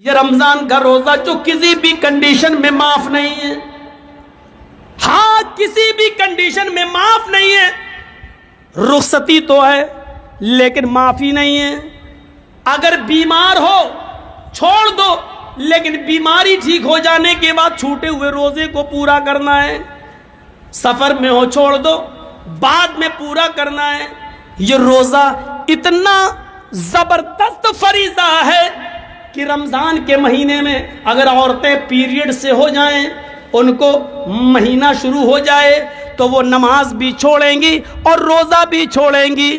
یہ رمضان کا روزہ جو کسی بھی کنڈیشن میں معاف نہیں ہے، ہاں کسی بھی کنڈیشن میں معاف نہیں ہے. رخصتی تو ہے لیکن معافی نہیں ہے. اگر بیمار ہو چھوڑ دو، لیکن بیماری ٹھیک ہو جانے کے بعد چھوٹے ہوئے روزے کو پورا کرنا ہے. سفر میں ہو چھوڑ دو، بعد میں پورا کرنا ہے. یہ روزہ اتنا زبردست فریضہ ہے کہ رمضان کے مہینے میں اگر عورتیں پیریڈ سے ہو جائیں، ان کو مہینہ شروع ہو جائے تو وہ نماز بھی چھوڑیں گی اور روزہ بھی چھوڑیں گی.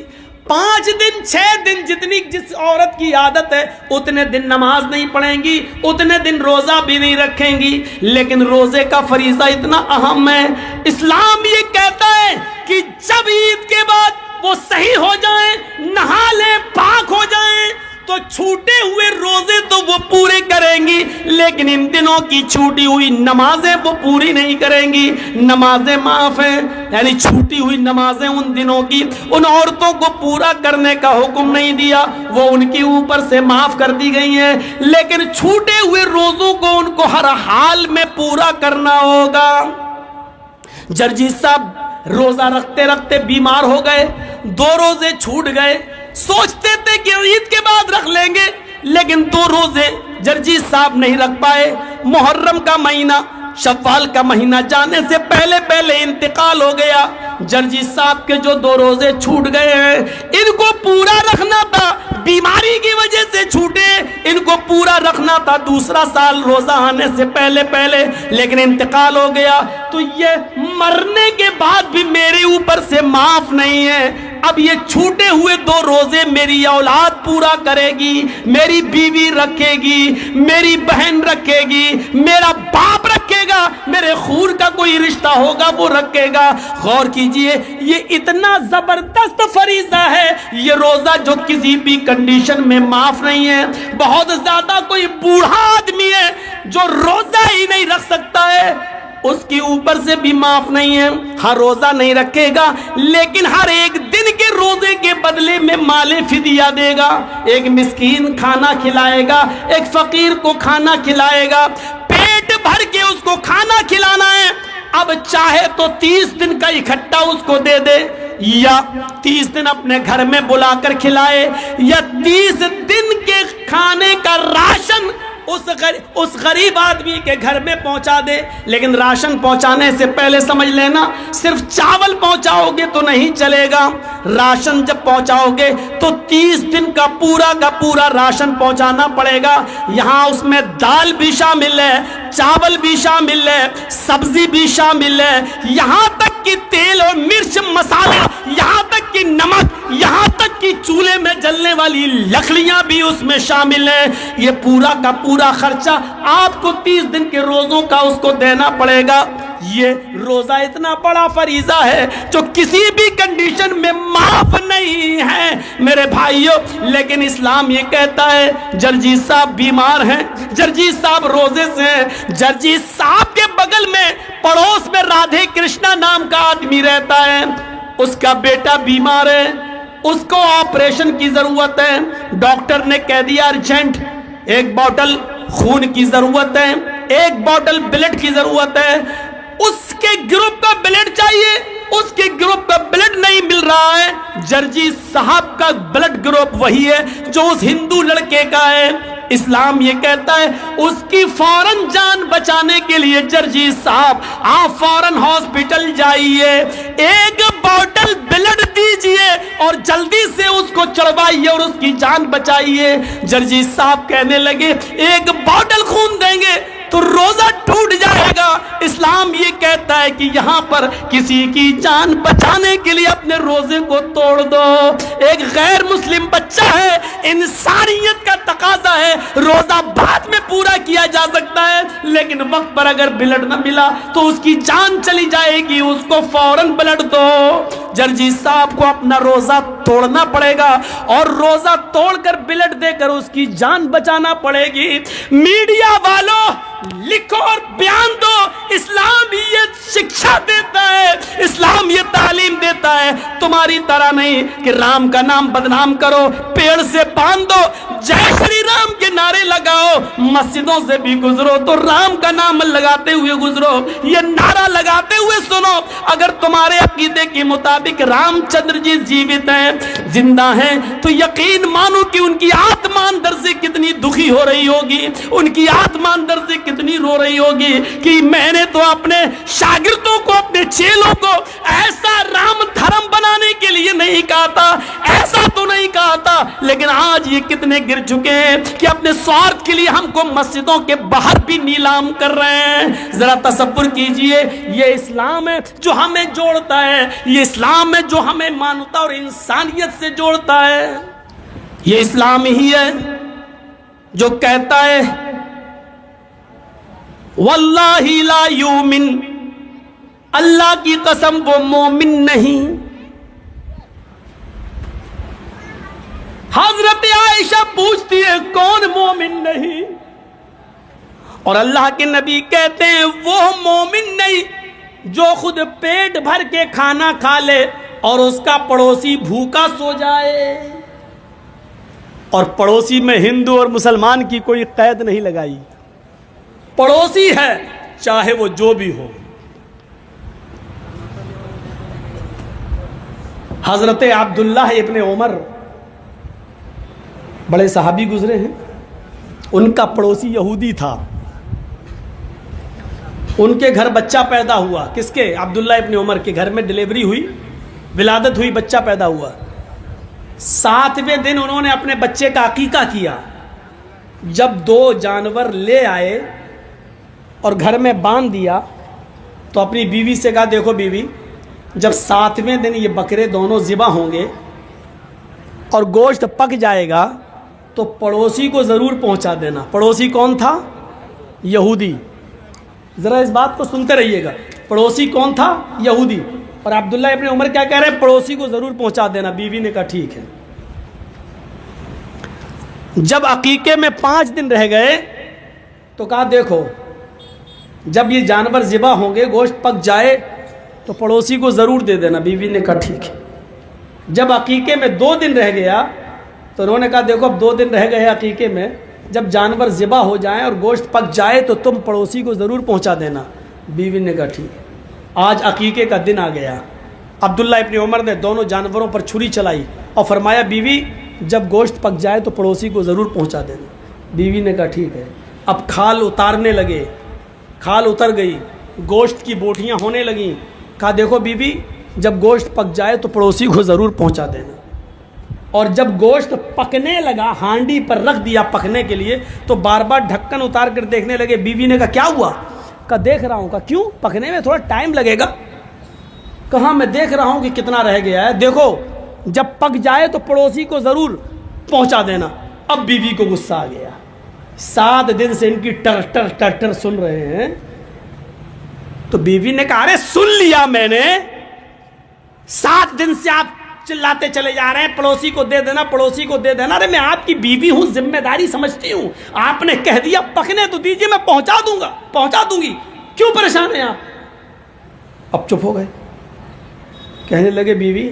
5 دن 6 دن جتنی جس عورت کی عادت ہے اتنے دن نماز نہیں پڑھیں گی، اتنے دن روزہ بھی نہیں رکھیں گی. لیکن روزے کا فریضہ اتنا اہم ہے. اسلام یہ کہتا ہے کہ جب عید کے بعد وہ صحیح ہو جائیں، نہا لیں، پاک ہو جائیں، تو چھوٹے ہوئے روزے تو وہ پورے کریں گی، لیکن ان دنوں کی چھوٹی ہوئی نمازیں وہ پوری نہیں کریں گی. نمازیں معاف ہیں، یعنی چھوٹی ہوئی نمازیں ان دنوں کی ان عورتوں کو پورا کرنے کا حکم نہیں دیا، وہ ان کے اوپر سے معاف کر دی گئی ہیں. لیکن چھوٹے ہوئے روزوں کو ان کو ہر حال میں پورا کرنا ہوگا. جرجیت صاحب روزہ رکھتے رکھتے بیمار ہو گئے، 2 روزے چھوٹ گئے. سوچتے تھے کہ عید کے بعد رکھ لیں گے، لیکن 2 روزے جرجیت صاحب نہیں رکھ پائے. محرم کا مہینہ شوال کا مہینہ جانے سے پہلے انتقال ہو گیا. جرجیت صاحب کے جو 2 روزے چھوٹ گئے ہیں ان کو پورا رکھنا تھا، بیماری کی وجہ سے چھوٹے، ان کو پورا رکھنا تھا دوسرا سال روزہ آنے سے پہلے، لیکن انتقال ہو گیا. تو یہ مرنے کے بعد بھی میرے اوپر سے معاف نہیں ہے. اب یہ چھوٹے ہوئے 2 روزے میری اولاد پورا کرے گی، میری بیوی رکھے گی، میری بہن رکھے گی، میرا باپ رکھے گا، میرے خون کا کوئی رشتہ ہوگا وہ رکھے گا. غور کیجئے، یہ اتنا زبردست فریضہ ہے یہ روزہ جو کسی بھی کنڈیشن میں معاف نہیں ہے. بہت زیادہ کوئی بوڑھا آدمی ہے جو روزہ ہی نہیں رکھ سکتا ہے، اس کے اوپر سے بھی معاف نہیں ہے. ہر روزہ نہیں رکھے گا لیکن ہر ایک دن کے روزے کے بدلے میں مال فدیہ دے گا. ایک مسکین کھانا کھلائے گا، ایک فقیر کو کھانا کھلائے گا، پیٹ بھر کے اس کو کھانا کھلانا ہے. اب چاہے تو 30 دن کا اکٹھا اس کو دے دے، یا 30 دن اپنے گھر میں بلا کر کھلائے، یا 30 دن کے کھانے کا راشن اس غریب آدمی کے گھر میں پہنچا دے. لیکن راشن پہنچانے سے پہلے سمجھ لینا، صرف چاول پہنچاؤ گے تو نہیں چلے گا. راشن جب پہنچاؤ گے تو 30 دن کا پورا راشن پہنچانا پڑے گا. یہاں اس میں دال بھی شامل ہے، چاول بھی شامل ہے، سبزی بھی شامل ہے، یہاں تک کہ تیل اور مرچ مسالہ، یہاں تک کہ نمک، یہاں تک کہ چولہے میں جلنے والی لکڑیاں بھی اس میں شامل ہیں. یہ پورا کا پورا خرچہ آپ کو 30 دن کے روزوں کا اس کو دینا پڑے گا. یہ روزہ اتنا بڑا فریضہ ہے جو کسی بھی کنڈیشن میں معاف نہیں ہے میرے بھائیوں. لیکن اسلام یہ کہتا ہے جرجیت صاحب بیمار ہیں، جرجیت صاحب روزے سے ہیں. جرجیت صاحب کے بغل میں پڑوس میں رادھے کرشنا نام کا آدمی رہتا ہے، اس کا بیٹا بیمار ہے، اس کو آپریشن کی ضرورت ہے. ڈاکٹر نے کہہ دیا ارجنٹ 1 بوتل خون کی ضرورت ہے، 1 بوتل بلڈ کی ضرورت ہے. اس کے گروپ کا بلڈ چاہیے، اس کے گروپ کا بلڈ نہیں مل رہا ہے. جرجیت صاحب کا بلڈ گروپ وہی ہے جو اس ہندو لڑکے کا ہے. اسلام یہ کہتا ہے اس کی فوراً جان بچانے کے لیے جرجیت صاحب آپ فوراً ہاسپٹل جائیے، 1 بوتل بلڈ دیجئے اور جلدی سے اس کو چڑھوائیے اور اس کی جان بچائیے. جرجیت صاحب کہنے لگے 1 بوتل خون دیں گے تو روزہ ٹوٹ جائے گا. اسلام یہ کہتا ہے کہ یہاں پر کسی کی جان بچانے کے لیے اپنے روزے کو توڑ دو. ایک غیر مسلم بچہ ہے، انسانیت کا تقاضا ہے، روزہ بعد میں پورا کیا جا سکتا ہے لیکن وقت پر اگر بلڈ نہ ملا تو اس کی جان چلی جائے گی، اس کو فوراً بلڈ دو. جرجیت صاحب کو اپنا روزہ توڑنا پڑے گا اور روزہ توڑ کر بلڈ دے کر اس کی جان بچانا پڑے گی. میڈیا والوں لکھو اور بیان دو، اسلام یہ شکشا دیتا ہے، اسلام یہ تعلیم دیتا ہے. تمہاری طرح نہیں کہ رام کا نام بدنام کرو، پیڑ سے باندھ دو، جے شری رام کے نعرے لگاؤ، مسجدوں سے بھی گزرو تو رام کا نام لگاتے ہوئے گزرو، یہ نعرہ لگاتے ہوئے سنو۔ اگر تمہارے عقیدے کے مطابق رام چندر جی جیوت ہیں، زندہ ہیں، تو یقین مانو کہ ان کی آتما اندر سے کتنی دکھی ہو رہی ہوگی، ان کی آتما اندر سے کتنی رو رہی ہوگی کہ میں نے تو اپنے شاگردوں کو، اپنے چیلوں کو ایسا رام دھرم بنانے کے لیے نہیں کہا تھا، ایسا تو نہیں کہا تھا، لیکن آج یہ کتنے گر چکے ہیں کہ اپنے سوارتھ کے لیے ہم کو مسجدوں کے باہر بھی نیلام کر رہے ہیں۔ ذرا تصور کیجئے، یہ اسلام ہے جو ہمیں جوڑتا ہے، یہ اسلام ہے جو ہمیں مانوتا اور انسانیت سے جوڑتا ہے، یہ اسلام ہی ہے جو کہتا ہے واللہ لا یؤمن، اللہ کی قسم وہ مومن نہیں۔ حضرت عائشہ پوچھتی ہے کون مومن نہیں، اور اللہ کے نبی کہتے ہیں وہ مومن نہیں جو خود پیٹ بھر کے کھانا کھا لے اور اس کا پڑوسی بھوکا سو جائے۔ اور پڑوسی میں ہندو اور مسلمان کی کوئی قید نہیں لگائی، پڑوسی ہے چاہے وہ جو بھی ہو۔ حضرت عبداللہ ابن عمر بڑے صحابی گزرے ہیں، ان کا پڑوسی یہودی تھا، ان کے گھر بچہ پیدا ہوا، کس کے؟ عبداللہ ابن عمر کے گھر میں ڈیلیوری ہوئی، ولادت ہوئی، بچہ پیدا ہوا۔ 7ویں دن انہوں نے اپنے بچے کا عقیقہ کیا۔ جب 2 جانور لے آئے اور گھر میں باندھ دیا تو اپنی بیوی سے کہا دیکھو بیوی، جب 7ویں دن یہ بکرے دونوں ذبح ہوں گے اور گوشت پک جائے گا تو پڑوسی کو ضرور پہنچا دینا۔ پڑوسی کون تھا؟ یہودی۔ ذرا اس بات کو سنتے رہیے گا، پڑوسی کون تھا؟ یہودی۔ اور عبداللہ ابن عمر کیا کہہ رہے ہیں؟ پڑوسی کو ضرور پہنچا دینا۔ بیوی نے کہا ٹھیک ہے۔ جب عقیقے میں 5 دن رہ گئے تو کہا دیکھو جب یہ جانور ذبح ہوں گے، گوشت پک جائے تو پڑوسی کو ضرور دے دینا۔ بیوی نے کہا ٹھیک ہے۔ جب عقیقے میں 2 دن رہ گیا تو انہوں نے کہا دیکھو اب 2 دن رہ گئے عقیقے میں، جب جانور ذبح ہو جائیں اور گوشت پک جائے تو تم پڑوسی کو ضرور پہنچا دینا۔ بیوی نے کہا ٹھیک ہے۔ آج عقیقے کا دن آ گیا۔ عبداللہ ابن عمر نے دونوں جانوروں پر چھری چلائی اور فرمایا بیوی جب گوشت پک جائے تو پڑوسی کو ضرور پہنچا دینا۔ بیوی نے کہا ٹھیک ہے۔ اب کھال اتارنے لگے، کھال اتر گئی، گوشت کی بوٹیاں ہونے لگیں۔ کہا دیکھو بیوی جب گوشت پک جائے تو پڑوسی کو ضرور پہنچا دینا۔ اور جب گوشت پکنے لگا، ہانڈی پر رکھ دیا پکنے کے لیے، تو بار بار ڈھکن اتار کر دیکھنے لگے۔ بیوی نے کہا کیا ہوا؟ کہا دیکھ رہا ہوں۔ کہا کیوں؟ پکنے میں تھوڑا ٹائم لگے گا۔ کہا میں دیکھ رہا ہوں کہ کتنا رہ گیا ہے، دیکھو جب پک جائے تو پڑوسی کو ضرور پہنچا دینا۔ اب بیوی کو غصہ آ گیا، 7 دن سے ان کی ٹر ٹر ٹر ٹر سن رہے ہیں۔ تو بیوی نے کہا ارے سن لیا میں نے، 7 دن سے آپ چلاتے چلے جا رہے ہیں پڑوسی کو دے دینا، پڑوسی کو دے دینا۔ ارے میں آپ کی بیوی ہوں، ذمہ داری سمجھتی ہوں، آپ نے کہہ دیا پکنے تو دیجیے، میں پہنچا دوں گا، پہنچا دوں گی، کیوں پریشان ہیں آپ؟ اب چپ ہو گئے۔ کہنے لگے بیوی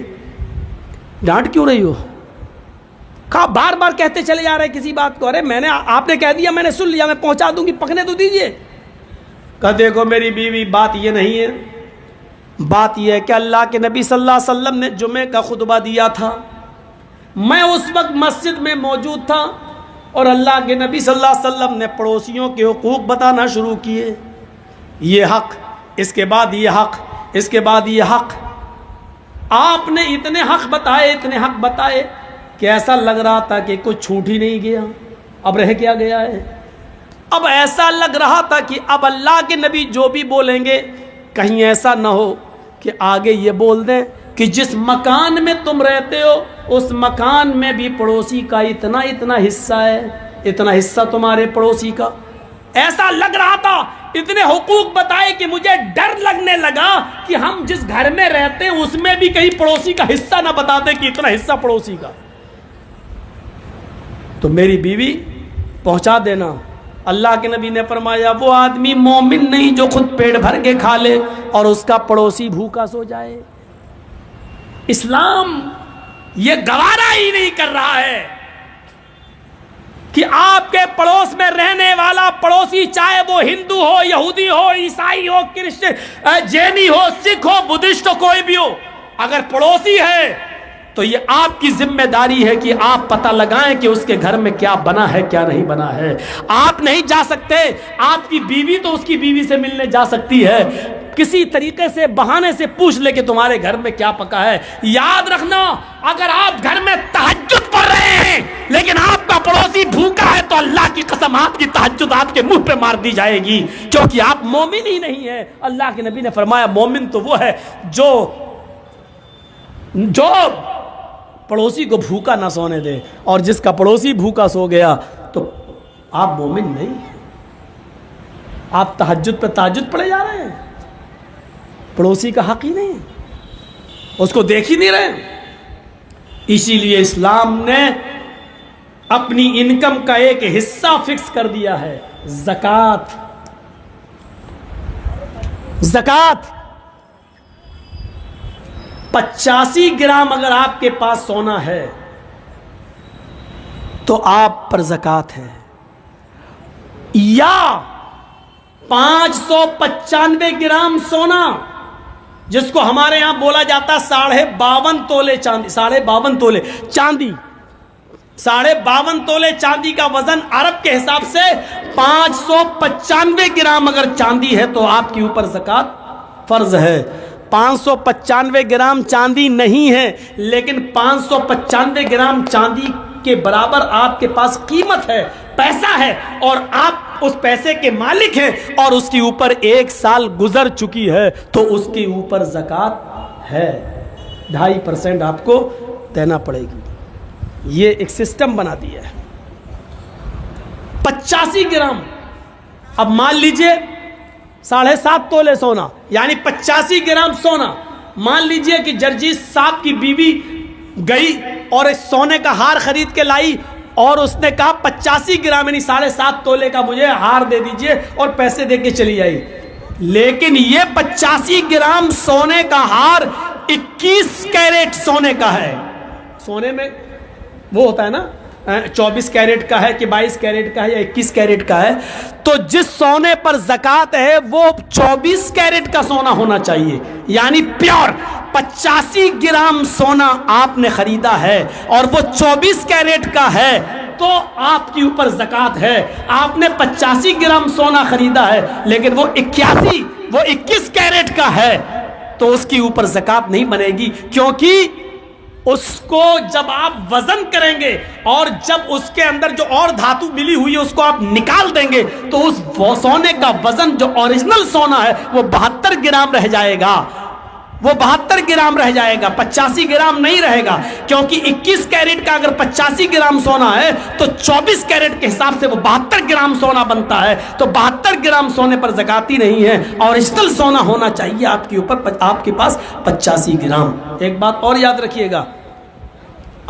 ڈانٹ کیوں رہی ہو؟ کہا بار بار کہتے چلے جا رہے کسی بات کو، ارے میں نے، آپ نے کہہ دیا، میں نے سن لیا، میں پہنچا دوں گی، پکنے تو دیجیے۔ کہا دیکھو میری بیوی بات یہ نہیں ہے، بات یہ ہے کہ اللہ کے نبی صلی اللہ علیہ وسلم نے جمعے کا خطبہ دیا تھا، میں اس وقت مسجد میں موجود تھا، اور اللہ کے نبی صلی اللہ علیہ وسلم نے پڑوسیوں کے حقوق بتانا شروع کیے، یہ حق، اس کے بعد یہ حق، اس کے بعد یہ حق۔ آپ نے اتنے حق بتائے، اتنے حق بتائے کہ ایسا لگ رہا تھا کہ کچھ چھوٹ ہی نہیں گیا، اب رہ کیا گیا ہے۔ اب ایسا لگ رہا تھا کہ اب اللہ کے نبی جو بھی بولیں گے کہیں ایسا نہ ہو کہ آگے یہ بول دیں کہ جس مکان میں تم رہتے ہو اس مکان میں بھی پڑوسی کا اتنا اتنا حصہ ہے، اتنا حصہ تمہارے پڑوسی کا۔ ایسا لگ رہا تھا، اتنے حقوق بتائے کہ مجھے ڈر لگنے لگا کہ ہم جس گھر میں رہتے ہیں اس میں بھی کہیں پڑوسی کا حصہ نہ بتا دے کہ اتنا حصہ پڑوسی کا۔ تو میری بیوی پہنچا دینا۔ اللہ کے نبی نے فرمایا وہ آدمی مومن نہیں جو خود پیٹ بھر کے کھا لے اور اس کا پڑوسی بھوکا سو جائے۔ اسلام یہ گوارا ہی نہیں کر رہا ہے کہ آپ کے پڑوس میں رہنے والا پڑوسی چاہے وہ ہندو ہو، یہودی ہو، عیسائی ہو، کرسچن، جینی ہو، سکھ ہو، بدھسٹ ہو، کوئی بھی ہو، اگر پڑوسی ہے تو یہ آپ کی ذمہ داری ہے کہ آپ پتہ لگائیں کہ اس کے گھر میں کیا بنا ہے کیا نہیں بنا ہے۔ آپ نہیں جا سکتے، آپ کی بیوی تو اس کی بیوی سے ملنے جا سکتی ہے، کسی طریقے سے بہانے سے پوچھ لے کہ تمہارے گھر میں کیا پکا ہے۔ یاد رکھنا، اگر آپ گھر میں تہجد پڑھ رہے ہیں لیکن آپ کا پڑوسی بھوکا ہے تو اللہ کی قسم آپ کی تہجد آپ کے منہ پہ مار دی جائے گی، کیونکہ آپ مومن ہی نہیں ہیں۔ اللہ کے نبی نے فرمایا مومن تو وہ ہے جو پڑوسی کو بھوکا نہ سونے دے، اور جس کا پڑوسی بھوکا سو گیا تو آپ مومن نہیں ہیں۔ آپ تہجد پہ تہجد پڑھے جا رہے ہیں، پڑوسی کا حق ہی نہیں، اس کو دیکھ ہی نہیں رہے۔ اسی لیے اسلام نے اپنی انکم کا ایک حصہ فکس کر دیا ہے، زکوٰۃ۔ زکوٰۃ 85 گرام اگر آپ کے پاس سونا ہے تو آپ پر زکوٰۃ ہے، یا 595 گرام سونا جس کو ہمارے ہاں بولا جاتا 52.5 تولے چاندی، 52.5 تولے چاندی، 52.5 تولے چاندی کا وزن عرب کے حساب سے 595 گرام اگر چاندی ہے تو آپ کے اوپر زکوٰۃ فرض ہے۔ 595 گرام چاندی نہیں ہے، لیکن 595 گرام چاندی کے برابر آپ کے پاس قیمت ہے، پیسہ ہے، اور آپ اس پیسے کے مالک ہیں، اور اس کے اوپر 1 سال گزر چکی ہے تو اس کے اوپر زکوٰۃ ہے، 2.5% آپ کو دینا پڑے گی۔ یہ ایک سسٹم بنا دیا ہے۔ 85 گرام، اب مان لیجئے 7.5 تولے سونا، یعنی 85 گرام سونا۔ مان لیجئے کہ جرجیت صاحب کی بیوی گئی اور ایک سونے کا ہار خرید کے لائی، اور اس نے کہا 85 گرام یعنی 7.5 تولے کا مجھے ہار دے دیجئے، اور پیسے دے کے چلی آئی۔ لیکن یہ 85 گرام سونے کا ہار 21 کیرٹ سونے کا ہے۔ سونے میں وہ ہوتا ہے نا 24 کیرٹ کا ہے کہ 22 کیرٹ کا ہے یا 21 کیرٹ کا ہے، تو جس سونے پر زکوٰۃ ہے وہ 24 کیرٹ کا سونا ہونا چاہیے، یعنی پیور۔ 85 گرام سونا آپ نے خریدا ہے اور وہ 24 کیرٹ کا ہے تو آپ کے اوپر زکوٰۃ ہے۔ آپ نے 85 گرام سونا خریدا ہے لیکن وہ 21 کیرٹ کا ہے تو اس کے اوپر زکوٰۃ نہیں بنے گی، کیونکہ اس کو جب آپ وزن کریں گے اور جب اس کے اندر جو اور دھاتو ملی ہوئی ہے اس کو آپ نکال دیں گے تو اس سونے کا وزن جو اوریجنل سونا ہے وہ 72 گرام رہ جائے گا، وہ 72 گرام رہ جائے گا، 85 گرام نہیں رہے گا، کیونکہ 21 کیرٹ کا اگر 85 گرام سونا ہے تو 24 کیرٹ کے حساب سے وہ 72 گرام سونا بنتا ہے، تو 72 گرام سونے پر زکوٰۃ ہی نہیں ہے، اوریجنل سونا ہونا چاہیے آپ کے اوپر، آپ کے پاس 85 گرام۔ ایک بات اور یاد رکھیے گا،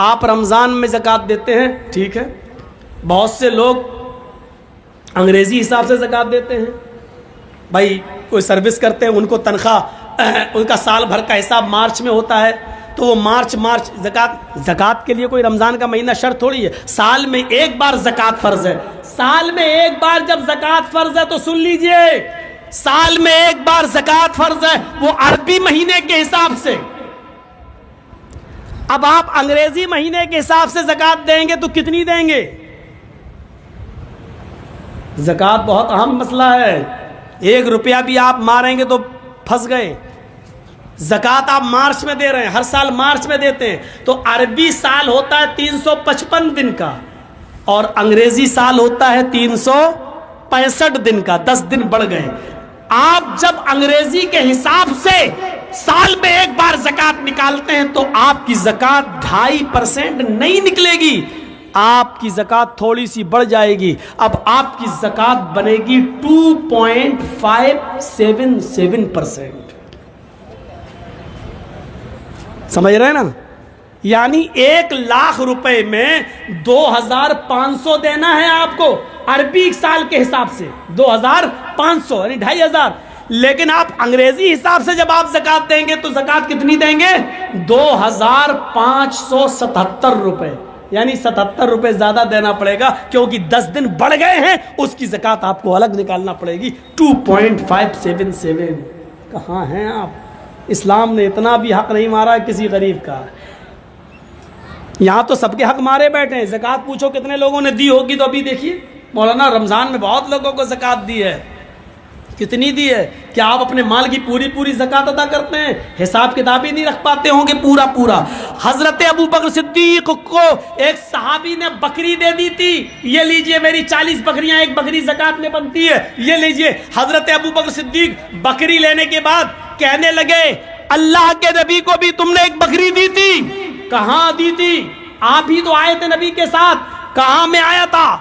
آپ رمضان میں زکوٰۃ دیتے ہیں، ٹھیک ہے، بہت سے لوگ انگریزی حساب سے زکوٰۃ دیتے ہیں، بھائی کوئی سروس کرتے ہیں ان کو تنخواہ ان کا سال بھر کا حساب مارچ میں ہوتا ہے تو وہ مارچ زکوٰۃ کے لیے کوئی رمضان کا مہینہ شرط تھوڑی ہے، سال میں ایک بار زکوٰۃ فرض ہے، سال میں ایک بار جب زکوٰۃ فرض ہے تو سن لیجئے، سال میں ایک بار زکوٰۃ فرض ہے، وہ عربی مہینے کے حساب سے۔ اب آپ انگریزی مہینے کے حساب سے زکوٰۃ دیں گے تو کتنی دیں گے؟ زکوٰۃ بہت اہم مسئلہ ہے، 1 روپیہ بھی آپ ماریں گے تو پھنس گئے۔ زکوٰۃ آپ مارچ میں دے رہے ہیں، ہر سال مارچ میں دیتے ہیں، تو عربی سال ہوتا ہے 355 دن کا اور انگریزی سال ہوتا ہے 365 دن کا، 10 دن بڑھ گئے۔ آپ جب انگریزی کے حساب سے سال میں ایک بار زکوٰۃ نکالتے ہیں تو آپ کی زکوٰۃ 2.5% نہیں نکلے گی، آپ کی زکوٰۃ تھوڑی سی بڑھ جائے گی، اب آپ کی زکوٰۃ بنے گی 2.577%۔ سمجھ رہے ہیں نا؟ یعنی 1,00,000 روپے میں 2,500 دینا ہے آپ کو عربی سال کے حساب سے، 2,500 یعنی 2,500، لیکن آپ انگریزی حساب سے جب آپ زکوٰۃ دیں گے تو زکوٰۃ کتنی دیں گے؟ 2,577 روپے۔ یعنی 77 روپے زیادہ دینا پڑے گا، کیونکہ 10 دن بڑھ گئے ہیں، اس کی زکوٰۃ آپ کو الگ نکالنا پڑے گی 2.577۔ کہاں ہیں آپ؟ اسلام نے اتنا بھی حق نہیں مارا کسی غریب کا۔ یہاں تو سب کے حق مارے بیٹھے ہیں۔ زکوٰۃ پوچھو کتنے لوگوں نے دی ہوگی، تو ابھی دیکھیے مولانا رمضان میں بہت لوگوں کو زکوٰۃ دی ہے۔ کتنی دی ہے؟ کیا آپ اپنے مال کی پوری زکوٰۃ ادا کرتے ہیں؟ حساب کتاب ہی نہیں رکھ پاتے ہوں گے پورا۔ حضرت ابو بکر صدیق کو ایک صحابی نے بکری دے دی تھی، یہ لیجئے میری 40 بکریاں، ایک بکری زکوٰۃ میں بنتی ہے، یہ لیجئے۔ حضرت ابو بکر صدیق بکری لینے کے بعد کہنے لگے اللہ کے نبی کو بھی تم نے ایک بکری دی تھی؟ کہاں دی تھی؟ آپ ہی تو آئے تھے نبی کے ساتھ۔ کہاں میں آیا تھا؟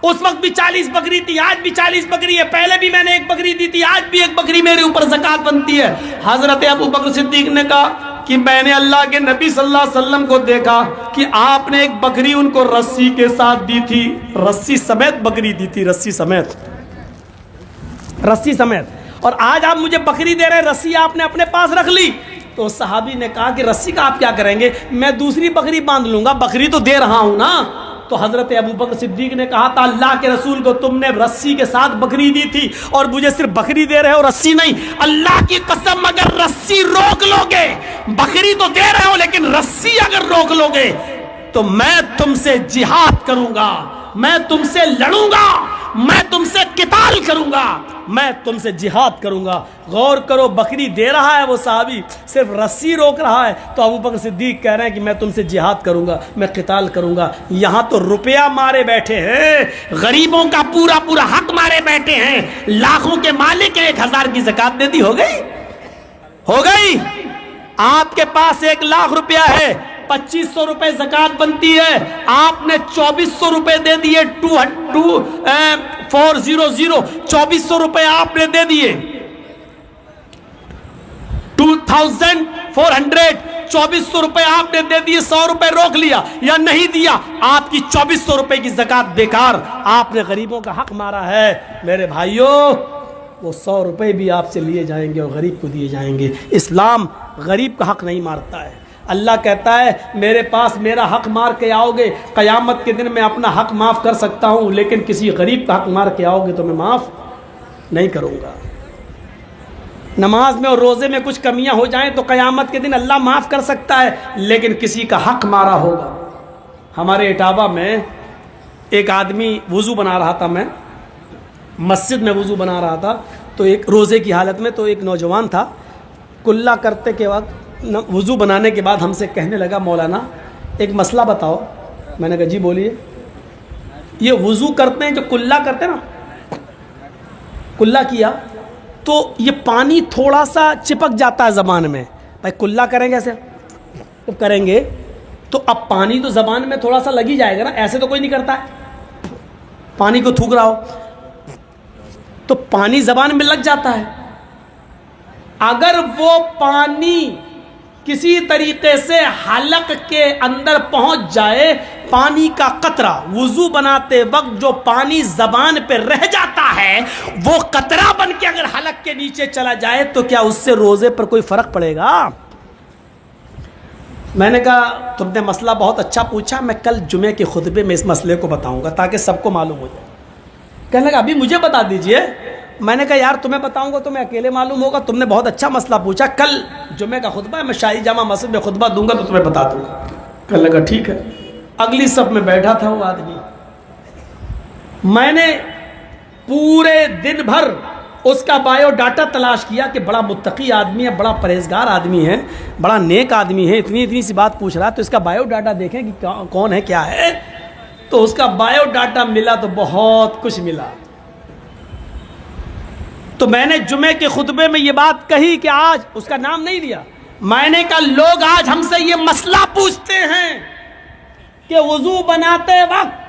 اس وقت بھی 40 بکری تھی، آج بھی 40 بکری ہے، پہلے بھی میں نے ایک بکری دی تھی، آج بھی ایک بکری میرے اوپر زکوٰۃ بنتی ہے۔ حضرت ابو بکر صدیق نے کہا کہ میں نے اللہ کے نبی صلی اللہ علیہ وسلم کو دیکھا کہ آپ نے ایک بکری ان کو رسی کے ساتھ دی تھی، رسی سمیت بکری دی تھی، رسی سمیت۔ اور آج آپ مجھے بکری دے رہے، رسی آپ نے اپنے پاس رکھ لی۔ تو صحابی نے کہا کہ رسی کا آپ کیا کریں گے؟ میں دوسری بکری باندھ لوں گا، بکری تو دے رہا ہوں نا۔ تو حضرت ابو بکر صدیق نے کہا تھا اللہ کے رسول کو تم نے رسی کے ساتھ بکری دی تھی اور مجھے صرف بکری دے رہے ہو، رسی نہیں۔ اللہ کی قسم اگر رسی روک لو گے، بکری تو دے رہے ہو لیکن رسی اگر روک لو گے تو میں تم سے جہاد کروں گا، میں تم سے لڑوں گا، میں تم سے قتال کروں گا، میں تم سے جہاد کروں گا۔ غور کرو، بکری دے رہا ہے وہ صحابی، صرف رسی روک رہا ہے، تو ابو بکر صدیق کہہ رہے ہیں کہ میں تم سے جہاد کروں گا، میں قتال کروں گا۔ یہاں تو روپیہ مارے بیٹھے ہیں، غریبوں کا پورا حق مارے بیٹھے ہیں، لاکھوں کے مالک ہیں، 1000 کی زکوٰۃ دے دی، ہو گئی۔ آپ کے پاس 1 لاکھ روپیہ ہے، 2500 روپے زکوٰۃ بنتی ہے، آپ نے 2400 روپے دے دیے، 2400 روپے آپ نے دے دیے، 2400 2400 روپے آپ نے دے دیے، 100 روپے روک لیا یا نہیں دیا، آپ کی 2400 روپے کی زکوٰۃ بیکار، آپ نے غریبوں کا حق مارا ہے۔ میرے بھائیوں، وہ 100 روپے بھی آپ سے لیے جائیں گے اور غریب کو دیے جائیں گے۔ اسلام غریب کا حق نہیں مارتا ہے۔ اللہ کہتا ہے میرے پاس میرا حق مار کے آؤ گے، قیامت کے دن میں اپنا حق معاف کر سکتا ہوں، لیکن کسی غریب کا حق مار کے آؤ گے تو میں معاف نہیں کروں گا۔ نماز میں اور روزے میں کچھ کمیاں ہو جائیں تو قیامت کے دن اللہ معاف کر سکتا ہے، لیکن کسی کا حق مارا ہوگا۔ ہمارے اٹاوا میں ایک آدمی وضو بنا رہا تھا، میں مسجد میں وضو بنا رہا تھا، تو ایک روزے کی حالت میں، تو ایک نوجوان تھا، کلا کرتے کے وقت وضو بنانے کے بعد ہم سے کہنے لگا مولانا ایک مسئلہ بتاؤ۔ میں نے کہا جی بولیے۔ یہ وضو کرتے ہیں جو کلا کرتے ہیں نا، کلا کیا تو یہ پانی تھوڑا سا چپک جاتا ہے زبان میں، بھائی کلا کریں گے ایسے کریں گے تو اب پانی تو زبان میں تھوڑا سا لگ ہی جائے گا نا، ایسے تو کوئی نہیں کرتا ہے، پانی کو تھوک رہا ہو تو پانی زبان میں لگ جاتا ہے۔ اگر وہ پانی کسی طریقے سے حلق کے اندر پہنچ جائے، پانی کا قطرہ، وضو بناتے وقت جو پانی زبان پہ رہ جاتا ہے وہ قطرہ بن کے اگر حلق کے نیچے چلا جائے تو کیا اس سے روزے پر کوئی فرق پڑے گا؟ میں نے کہا تم نے مسئلہ بہت اچھا پوچھا، میں کل جمعے کے خطبے میں اس مسئلے کو بتاؤں گا تاکہ سب کو معلوم ہو جائے۔ کہنے لگا ابھی مجھے بتا دیجئے۔ میں نے کہا یار تمہیں بتاؤں گا تمہیں اکیلے معلوم ہوگا، تم نے بہت اچھا مسئلہ پوچھا، کل جمعے کا خطبہ ہے، میں شاہی جامع مسجد میں خطبہ دوں گا تو تمہیں بتا دوں گا۔ کہنے لگا ٹھیک ہے۔ اگلی صف میں بیٹھا تھا وہ آدمی، میں نے پورے دن بھر اس کا بایو ڈاٹا تلاش کیا کہ بڑا متقی آدمی ہے، بڑا پرہیزگار آدمی ہے، بڑا نیک آدمی ہے، اتنی سی بات پوچھ رہا ہے تو اس کا بایو ڈاٹا دیکھیں کہ کون ہے کیا ہے۔ تو اس کا بایو ڈاٹا ملا تو بہت کچھ ملا۔ تو میں نے جمعے کے خطبے میں یہ بات کہی کہ آج اس کا نام نہیں دیا، میں نے کہا لوگ آج ہم سے یہ مسئلہ پوچھتے ہیں کہ وضو بناتے وقت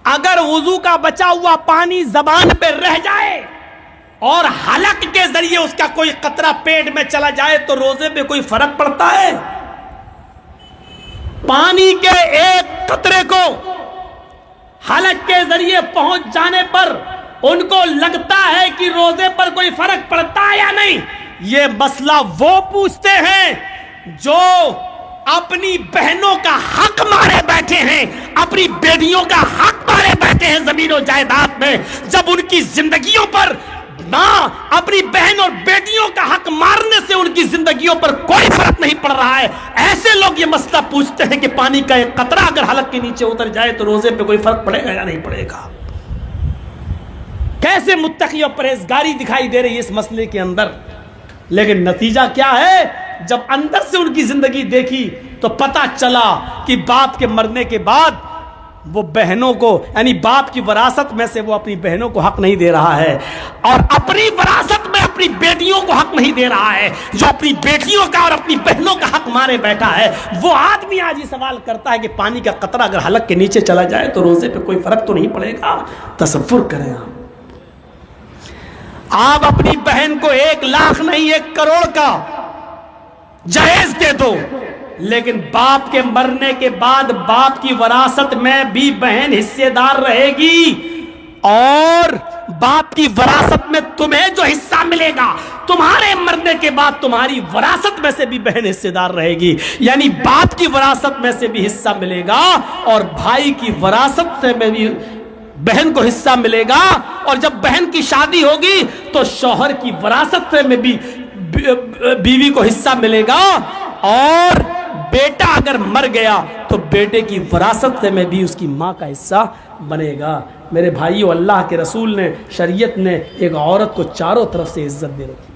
اگر وضو کا بچا ہوا پانی زبان پہ رہ جائے اور حلق کے ذریعے اس کا کوئی قطرہ پیٹ میں چلا جائے تو روزے پہ کوئی فرق پڑتا ہے؟ پانی کے ایک قطرے کو حلق کے ذریعے پہنچ جانے پر ان کو لگتا ہے کہ روزے پر کوئی فرق پڑتا ہے یا نہیں؟ یہ مسئلہ وہ پوچھتے ہیں جو اپنی بہنوں کا حق مارے بیٹھے ہیں، اپنی بیٹیوں کا حق مارے بیٹھے ہیں زمین و جائیداد میں، جب ان کی زندگیوں پر ماں اپنی بہن اور بیٹیوں کا حق مارنے سے ان کی زندگیوں پر کوئی فرق نہیں پڑ رہا ہے، ایسے لوگ یہ مسئلہ پوچھتے ہیں کہ پانی کا ایک قطرہ اگر حلق کے نیچے اتر جائے تو روزے پہ کوئی فرق پڑے گا یا نہیں پڑے گا؟ کیسے متقی اور پرہیزگاری دکھائی دے رہی ہے اس مسئلے کے اندر، لیکن نتیجہ کیا ہے؟ جب اندر سے ان کی زندگی دیکھی تو پتا چلا کہ باپ کے مرنے کے بعد وہ بہنوں کو، یعنی باپ کی وراثت میں سے وہ اپنی بہنوں کو حق نہیں دے رہا ہے، اور اپنی وراثت میں اپنی بیٹیوں کو حق نہیں دے رہا ہے۔ جو اپنی بیٹیوں کا اور اپنی بہنوں کا حق مارے بیٹھا ہے، وہ آدمی آج یہ سوال کرتا ہے کہ پانی کا قطرہ اگر حلق کے نیچے چلا جائے تو روزے پہ کوئی فرق تو نہیں پڑے گا؟ تصور کریں آپ اپنی بہن کو 1 لاکھ نہیں 1 کروڑ کا جہیز دے دو، لیکن باپ کے مرنے کے بعد باپ کی وراثت میں بھی بہن حصے دار رہے گی، اور باپ کی وراثت میں تمہیں جو حصہ ملے گا تمہارے مرنے کے بعد تمہاری وراثت میں سے بھی بہن حصے دار رہے گی، یعنی باپ کی وراثت میں سے بھی حصہ ملے گا اور بھائی کی وراثت سے میں بھی بہن کو حصہ ملے گا، اور جب بہن کی شادی ہوگی تو شوہر کی وراثت سے میں بھی بیوی کو حصہ ملے گا، اور بیٹا اگر مر گیا تو بیٹے کی وراثت سے میں بھی اس کی ماں کا حصہ بنے گا۔ میرے بھائیو، اللہ کے رسول نے، شریعت نے ایک عورت کو چاروں طرف سے عزت دے رکھی۔